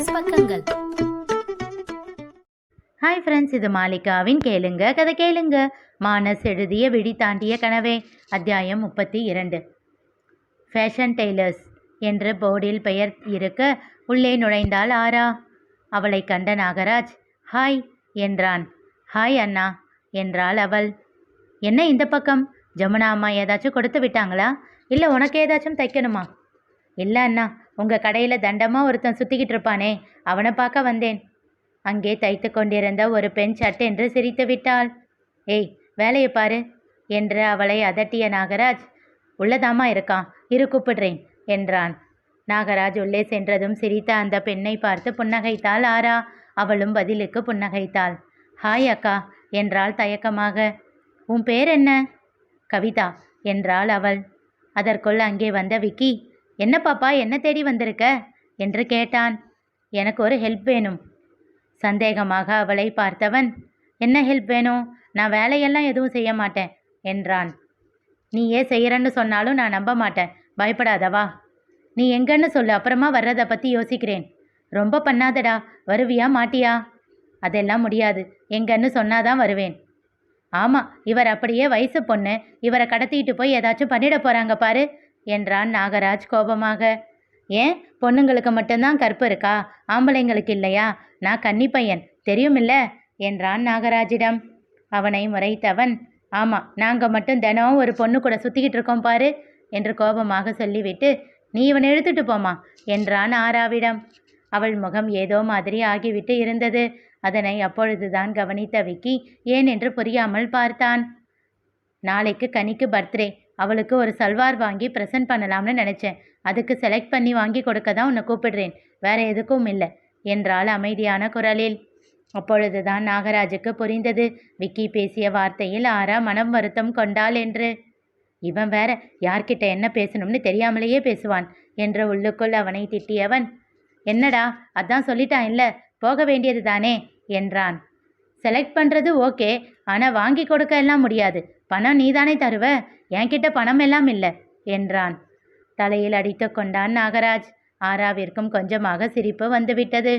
Minus பக்கங்கள். Hi friends, இது மாலிகாவின் கேளுங்க கதை கேளுங்க. மானஸ் எழுதிய விழி தாண்டிய கனவே, அத்தியாயம் 32. ஃபேஷன் டெய்லர்ஸ் என்று போர்டில் பெயர் இருக்க உள்ளே நுழைந்தாள் ஆரா. அவளை கண்ட நாகராஜ் ஹாய் என்றான். ஹாய் அண்ணா என்றாள் அவள். என்ன இந்த பக்கம்? ஜமுனா அம்மா ஏதாச்சும் கொடுத்து விட்டாங்களா, இல்லை உனக்கு ஏதாச்சும் தைக்கணுமா? இல்லை அண்ணா, உங்கள் கடையில் தண்டமாக ஒருத்தன் சுற்றிக்கிட்டு இருப்பானே, அவனை பார்க்க வந்தேன். அங்கே தைத்து கொண்டிருந்த ஒரு பெண் சட்டென்று சிரித்து விட்டாள். ஏய், வேலையை பாரு என்று அவளை அதட்டிய நாகராஜ், உள்ளதாமா இருக்கான், இரு கூப்பிடுறேன் என்றான். நாகராஜ் உள்ளே சென்றதும் சிரித்த அந்த பெண்ணை பார்த்து புன்னகைத்தாள் ஆரா. அவளும் பதிலுக்கு புன்னகைத்தாள். ஹாய் அக்கா என்றாள் தயக்கமாக. உன் பேர் என்ன? கவிதா என்றாள் அவள். அதற்குள் அங்கே வந்த விக்கி, என்ன பாப்பா, என்ன தேடி வந்திருக்க என்று கேட்டான். எனக்கு ஒரு ஹெல்ப் வேணும். சந்தேகமாக அவளை பார்த்தவன், என்ன ஹெல்ப் வேணும்? நான் வேலையெல்லாம் எதுவும் செய்ய மாட்டேன் என்றான். நீயே செய்கிறன்னு சொன்னாலும் நான் நம்ப மாட்டேன், பயப்படாதவா. நீ எங்கன்னு சொல்லு, அப்புறமா வர்றதை பற்றி யோசிக்கிறேன். ரொம்ப பண்ணாதடா, வருவியா மாட்டியா? அதெல்லாம் முடியாது, எங்கன்னு சொன்னாதான் வருவேன். ஆமாம், இவர் அப்படியே வயசு பொண்ணு, இவரை கடத்திட்டு போய் ஏதாச்சும் பண்ணிட போகிறாங்க பாரு என்றான் நாகராஜ் கோபமாக. ஏன், பொண்ணுங்களுக்கு மட்டும்தான் கற்பு இருக்கா, ஆம்பளைங்களுக்கு இல்லையா? நான் கன்னி பையன், தெரியுமில்ல என்றான் நாகராஜிடம். அவனை முறைத்தவன், ஆமாம், நாங்கள் மட்டும் தினம் ஒரு பொண்ணு கூட சுற்றிக்கிட்டு இருக்கோம் பாரு என்று கோபமாக சொல்லிவிட்டு, நீ இவனை எடுத்துட்டு போமா என்றான் ஆராவிடம். அவள் முகம் ஏதோ மாதிரி ஆகிவிட்டு இருந்தது. அதனை அப்பொழுதுதான் கவனித்த விக்கி ஏன் என்று புரியாமல் பார்த்தான். நாளைக்கு கனிக்கு பர்த்டே, அவளுக்கு ஒரு சல்வார் வாங்கி ப்ரெசன்ட் பண்ணலாம்னு நினச்சேன். அதுக்கு செலக்ட் பண்ணி வாங்கி கொடுக்க தான் உன்னை கூப்பிடுறேன், வேற எதுக்கும் இல்லை என்றாள் அமைதியான குரலில். அப்பொழுதுதான் நாகராஜுக்கு புரிந்தது, விக்கி பேசிய வார்த்தையில் ஆரா மனம் வருத்தம் கொண்டாள் என்று. இவன் வேற யார்கிட்ட என்ன பேசணும்னு தெரியாமலேயே பேசுவான் என்று உள்ளுக்குள் அவனை திட்டியவன், என்னடா அதான் சொல்லிட்டான் இல்லை, போக வேண்டியது தானே என்றான். செலக்ட் பண்ணுறது ஓகே, ஆனால் வாங்கி கொடுக்க எல்லாம் முடியாது, பணம் நீதானே தருவ, என்கிட்ட பணம் எல்லாம் இல்லை என்றான். தலையில் அடித்து கொண்டான் நாகராஜ். ஆராவிற்கும் கொஞ்சமாக சிரிப்பு வந்துவிட்டது.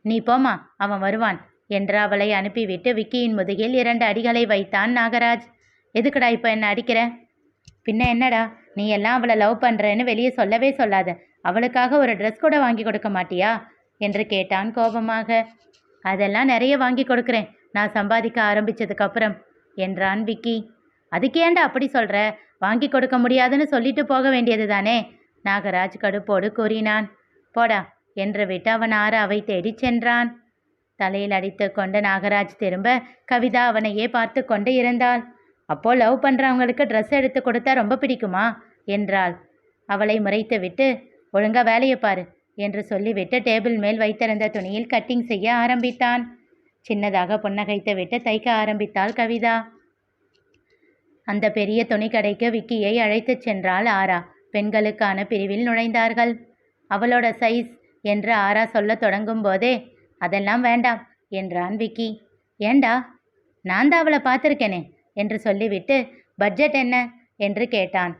நீ போமா, அவன் வருவான் என்று அவளை அனுப்பிவிட்டு விக்கியின் முதுகில் 2 அடிகளை வைத்தான் நாகராஜ். எதுக்குடா இப்போ என்ன அடிக்கிற? பின்ன என்னடா, நீ எல்லாம் அவளை லவ் பண்ணுறேன்னு வெளியே சொல்லவே சொல்லாத, அவளுக்காக ஒரு ட்ரெஸ் கூட வாங்கி கொடுக்க மாட்டியா என்று கேட்டான் கோபமாக. அதெல்லாம் நிறைய வாங்கி கொடுக்குறேன், நான் சம்பாதிக்க ஆரம்பித்ததுக்கப்புறம் என்றான் விக்கி. அதுக்கு ஏண்டா அப்படி சொல்கிற? வாங்கி கொடுக்க முடியாதுன்னு சொல்லிட்டு போக வேண்டியது தானே நாகராஜ் கடுப்போடு கூறினான். போடா என்று விட்டு அவன் ஆராவை தேடி சென்றான். தலையில் அடித்து கொண்டு நாகராஜ் திரும்ப கவிதா அவனையே பார்த்து கொண்டு இருந்தாள். அப்போ லவ் பண்ணுறவங்களுக்கு ட்ரெஸ் எடுத்து கொடுத்தா ரொம்ப பிடிக்குமா என்றாள். அவளை முறைத்து விட்டு, ஒழுங்கா வேலையை பாரு என்று சொல்லிவிட்டு டேபிள் மேல் வைத்திருந்த துணியில் கட்டிங் செய்ய ஆரம்பித்தான். சின்னதாக புன்னகைத்து விட்டு தைக்க ஆரம்பித்தாள் கவிதா. அந்த பெரிய துணிக்கடைக்கு விக்கியை அழைத்து சென்றாள் ஆரா. பெண்களுக்கான பிரிவில் நுழைந்தார்கள். அவளோட சைஸ் என்று ஆரா சொல்ல தொடங்கும் போதே, அதெல்லாம் வேண்டாம் என்றான் விக்கி. ஏண்டா? நான் தான் அவளை பார்த்துருக்கேனே என்று சொல்லிவிட்டு, பட்ஜெட் என்ன என்று கேட்டான்.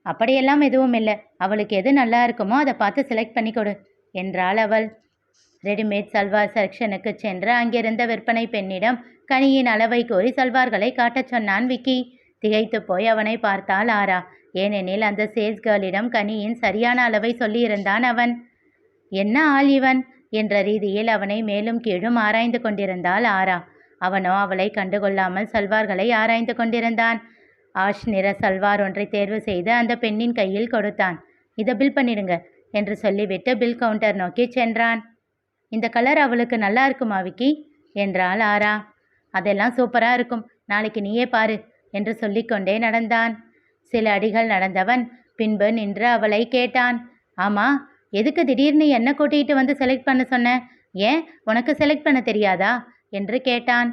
அப்படியெல்லாம் எதுவும் இல்லை, அவளுக்கு எது நல்லா இருக்குமோ அதை பார்த்து செலக்ட் பண்ணி கொடு என்றாள் அவள். ரெடிமேட் சல்வார் செக்ஷனுக்கு சென்று அங்கிருந்த விற்பனை பெண்ணிடம் கனியின் அளவை கோரி சல்வார்களை காட்டச் சொன்னான் விக்கி. திகைத்து போய் அவனை பார்த்தாள் ஆரா. ஏனெனில் அந்த சேல்ஸ் கேர்ளிடம் கனியின் சரியான அளவை சொல்லியிருந்தான் அவன். என்ன ஆள் இவன் என்ற ரீதியில் அவனை மேலும் கீழும் ஆராய்ந்து கொண்டிருந்தாள் ஆரா. அவனோ அவளை கண்டுகொள்ளாமல் சல்வார்களை ஆராய்ந்து கொண்டிருந்தான். ஆஷ் நிற சல்வார் ஒன்றை தேர்வு செய்து அந்த பெண்ணின் கையில் கொடுத்தான். இதை பில் பண்ணிடுங்க என்று சொல்லிவிட்டு பில் கவுண்டர் நோக்கி சென்றான். இந்த கலர் அவளுக்கு நல்லா இருக்குமா விக்கி என்றாள் ஆரா. அதெல்லாம் சூப்பராக இருக்கும், நாளைக்கு நீயே பாரு என்று சொல்லிக்கொண்டே நடந்தான். சில அடிகள் நடந்தவன் பின்பு நின்று அவளை கேட்டான். ஆமா, எதுக்கு திடீர்னு என்ன கூட்டிகிட்டு வந்து செலக்ட் பண்ண சொன்ன? ஏன், உனக்கு செலக்ட் பண்ண தெரியாதா என்று கேட்டான்.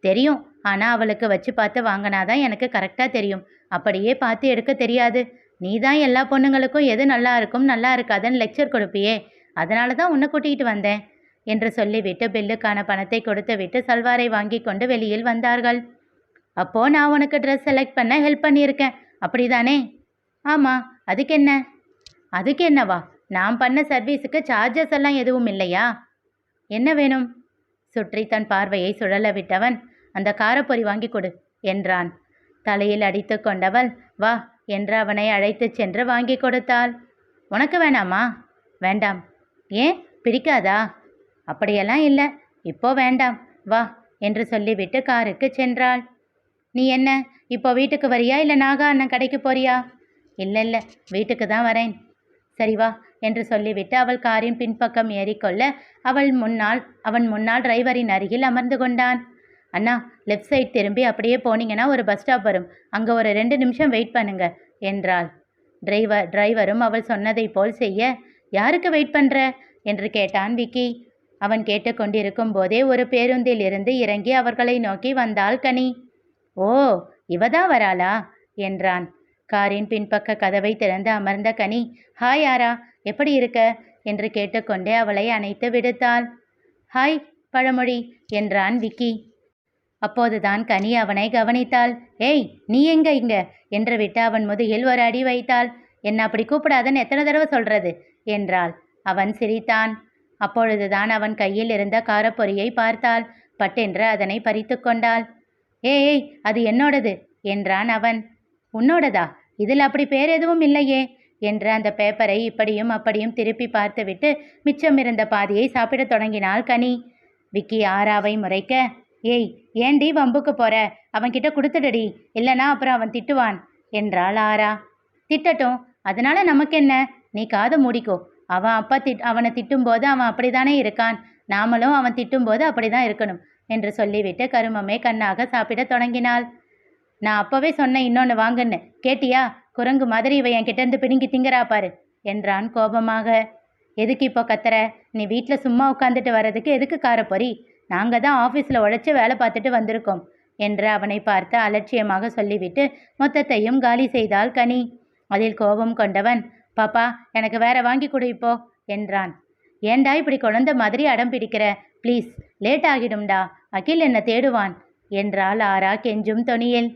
தெரியும், ஆனால் அவளுக்கு வச்சு பார்த்து வாங்கினாதான் எனக்கு கரெக்டாக தெரியும், அப்படியே பார்த்து எடுக்க தெரியாது. நீ தான் எல்லா பொண்ணுங்களுக்கும் எது நல்லா இருக்கும் நல்லா இருக்காதுன்னு லெக்சர் கொடுப்பியே, அதனால தான் உன்னை கூட்டிகிட்டு வந்தேன் என்று சொல்லிவிட்டு பில்லுக்கான பணத்தை கொடுத்து விட்டு சல்வாரை வாங்கி கொண்டு வெளியில் வந்தார்கள். அப்போது நான் உனக்கு ட்ரெஸ் செலக்ட் பண்ண ஹெல்ப் பண்ணியிருக்கேன், அப்படிதானே? ஆமாம், அதுக்கு என்ன? அதுக்கு என்னவா? நான் பண்ண சர்வீஸுக்கு சார்ஜஸ் எல்லாம் எதுவும் இல்லையா? என்ன வேணும்? சுற்றி தன் பார்வையை சுழல விட்டவன், அந்த காரப்பொரி வாங்கி கொடு என்றான். தலையில் அடித்து கொண்டவள் வா என்று அவனை அழைத்துச் சென்று வாங்கி கொடுத்தாள். உனக்கு வேணாமா? வேண்டாம். ஏன், பிடிக்காதா? அப்படியெல்லாம் இல்லை, இப்போ வேண்டாம், வா என்று சொல்லிவிட்டு காருக்கு சென்றாள். நீ என்ன இப்போ வீட்டுக்கு வரியா இல்லை நாகா அண்ணன் கடைக்கு போறியா? இல்லை இல்லை, வீட்டுக்கு தான் வரேன். சரி வா என்று சொல்லிவிட்டு அவள் காரின் பின்பக்கம் ஏறிக்கொள்ள அவன் முன்னால் டிரைவரின் அருகில் அமர்ந்து கொண்டான். அண்ணா, லெஃப்ட் சைட் திரும்பி அப்படியே போனீங்கன்னா ஒரு பஸ் ஸ்டாப் வரும், அங்கே ஒரு 2 நிமிஷம் வெயிட் பண்ணுங்க என்றாள். டிரைவரும் அவள் சொன்னதை போல் செய்ய, யாருக்கு வெயிட் பண்ணுற என்று கேட்டான் விக்கி. அவன் கேட்டுக்கொண்டிருக்கும் போதே ஒரு பேருந்தில் இருந்து இறங்கி அவர்களை நோக்கி வந்தாள் கனி. ஓ, இவதான் வராளா என்றான். காரின் பின்பக்க கதவை திறந்து அமர்ந்த கனி, ஹாய் ஆரா, எப்படி இருக்க என்று கேட்டுக்கொண்டே அவளை அணைத்து விடுத்தாள். ஹாய் பழமொழி என்றான் விக்கி. அப்போதுதான் கனி அவனை கவனித்தாள். ஏய், நீ எங்க இங்க என்று விட்டு அவன் முதுகில் ஒரு அடி வைத்தாள். என்ன அப்படி கூப்பிடாதன்னு எத்தனை தடவை சொல்றது என்றாள். அவன் சிரித்தான். அப்பொழுதுதான் அவன் கையில் இருந்த காரப்பொரியை பார்த்தாள். பட்டென்று அதனை பறித்து கொண்டாள். ஏய், அது என்னோடது என்றான் அவன். உன்னோடதா? இதில் அப்படி பேர் எதுவும் இல்லையே என்று அந்த பேப்பரை இப்படியும் அப்படியும் திருப்பி பார்த்துவிட்டு மிச்சம் இருந்த பாதியை சாப்பிடத் தொடங்கினாள் கனி. விக்கி ஆராவை முறைக்க, ஏய், ஏண்டி வம்புக்கு போற? அவன்கிட்ட கொடுத்துடடி, இல்லைனா அப்புறம் அவன் திட்டுவான் என்றாள் ஆரா. திட்டட்டும், அதனால நமக்கு என்ன? நீ காதை மூடிக்கோ. அவன் அப்பா அவனை திட்டும்போது அவன் அப்படித்தானே இருக்கான், நாமளும் அவன் திட்டும்போது அப்படிதான் இருக்கணும் என்று சொல்லிவிட்டு கருமமே கண்ணாக சாப்பிடத் தொடங்கினாள். நான் அப்போவே சொன்னேன் இன்னொன்று வாங்குன்னு, கேட்டியா? குரங்கு மாதிரி இவ என் கிட்டேருந்து பிடுங்கி திங்கிறா பாரு என்றான் கோபமாக. எதுக்கு இப்போ கத்துற? நீ வீட்டில் சும்மா உட்காந்துட்டு வர்றதுக்கு எதுக்கு காரப்பொரி? நாங்கள் தான் ஆஃபீஸில் உழைச்சி வேலை பார்த்துட்டு வந்திருக்கோம் என்று அவனை பார்த்து அலட்சியமாக சொல்லிவிட்டு மொத்தத்தையும் காலி செய்தாள் கனி. அதில் கோபம் கொண்டவன், பாப்பா, எனக்கு வேற வாங்கி கொடு இப்போ என்றான். ஏண்டா இப்படி குழந்தை மாதிரி அடம் பிடிக்கிற? ப்ளீஸ், லேட் ஆகிடும்டா, அகில் என்னை தேடுவான் என்றாள் ஆரா கெஞ்சும் தொனியில்.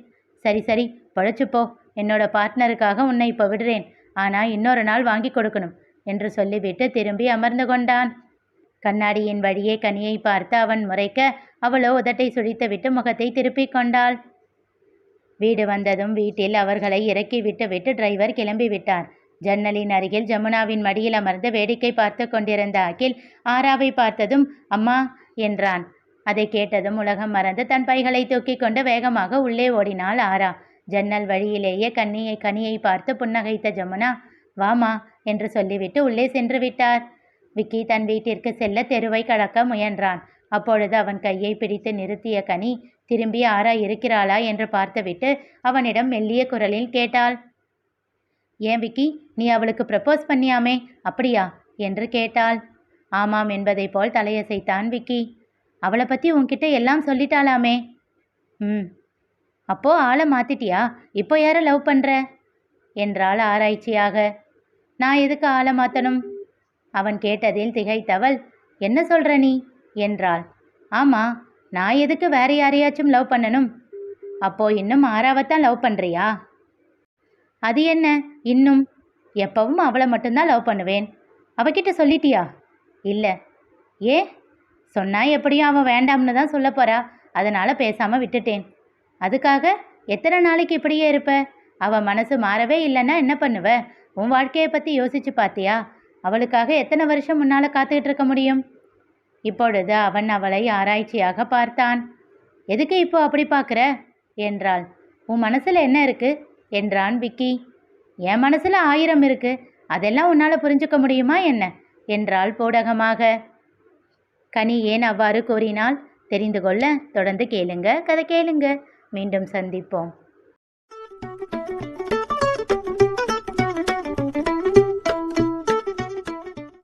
சரி சரி, பழச்சுப்போ, என்னோட பார்ட்னருக்காக உன்னை இப்போ விடுறேன், ஆனால் இன்னொரு நாள் வாங்கி கொடுக்கணும் என்று சொல்லிவிட்டு திரும்பி அமர்ந்து கொண்டான். கண்ணாடியின் வழியே கனியை பார்த்து அவன் முறைக்க, அவளோ உதட்டை சுழித்துவிட்டு முகத்தை திருப்பிக் கொண்டாள். வீடு வந்ததும் வீட்டில் அவர்களை இறக்கி விட்டு டிரைவர் கிளம்பி விட்டார். ஜன்னலின் அருகில் ஜமுனாவின் மடியில் அமர்ந்து வேடிக்கை பார்த்து கொண்டிருந்த அகில் ஆராவை பார்த்ததும் அம்மா என்றான். அதை கேட்டதும் உலகம் மறந்து தன் பைகளை தூக்கி கொண்டு வேகமாக உள்ளே ஓடினாள் ஆரா. ஜன்னல் வழியிலேயே கனியை பார்த்து புன்னகைத்த ஜமுனா, வாமா என்று சொல்லிவிட்டு உள்ளே சென்று விட்டார். விக்கி தன் வீட்டிற்கு செல்ல தெருவை கடக்க முயன்றான். அப்பொழுது அவன் கையை பிடித்து நிறுத்திய கனி திரும்பி ஆரா இருக்கிறாளா என்று பார்த்துவிட்டு அவனிடம் மெல்லிய குரலில் கேட்டாள். ஏன் விக்கி, நீ அவளுக்கு ப்ரப்போஸ் பண்ணியாமே, அப்படியா என்று கேட்டாள். ஆமாம் என்பதை போல் தலையசைத்தான் விக்கி. அவளை பற்றி உன்கிட்ட எல்லாம் சொல்லிட்டாளாமே. அப்போ ஆளை மாத்திட்டியா? இப்போ யாரை லவ் பண்ணுற என்றாள் ஆராய்ச்சியாக. நான் எதுக்கு ஆளை மாற்றணும்? அவன் கேட்டதில் திகைத்தவள், என்ன சொல்கிற நீ என்றாள். ஆமாம், நான் எதுக்கு வேற யாரையாச்சும் லவ் பண்ணணும்? அப்போ இன்னும் ஆராவைத்தான் லவ் பண்ணுறியா? அது என்ன இன்னும்? எப்பவும் அவளை மட்டும்தான் லவ் பண்ணுவேன். அவகிட்ட சொல்லிட்டியா? இல்லை. ஏ? சொன்னா எப்படியும் அவன் வேண்டாம்னு தான் சொல்ல போறா, அதனால பேசாமல் விட்டுட்டேன். அதுக்காக எத்தனை நாளைக்கு இப்படியே இருப்ப? அவள் மனசு மாறவே இல்லைன்னா என்ன பண்ணுவ? உன் வாழ்க்கையை பற்றி யோசிச்சு பார்த்தியா? அவளுக்காக எத்தனை வருஷம் முன்னால் காத்துக்கிட்டு இருக்க முடியும்? இப்பொழுது அவன் அவளை ஆராய்ச்சியாக பார்த்தான். எதுக்கு இப்போ அப்படி பார்க்குற என்றாள். உன் மனசில் என்ன இருக்கு என்றான் விக்கி. என் மனசில் 1000 இருக்கு, அதெல்லாம் உன்னால் புரிஞ்சுக்க முடியுமா என்ன என்றாள் போடகமாக. கனி ஏன் அவ்வாறு கூறினாள் தெரிந்து கொள்ள தொடர்ந்து கேளுங்க. கதை கேளுங்க. மீண்டும் சந்திப்போம்.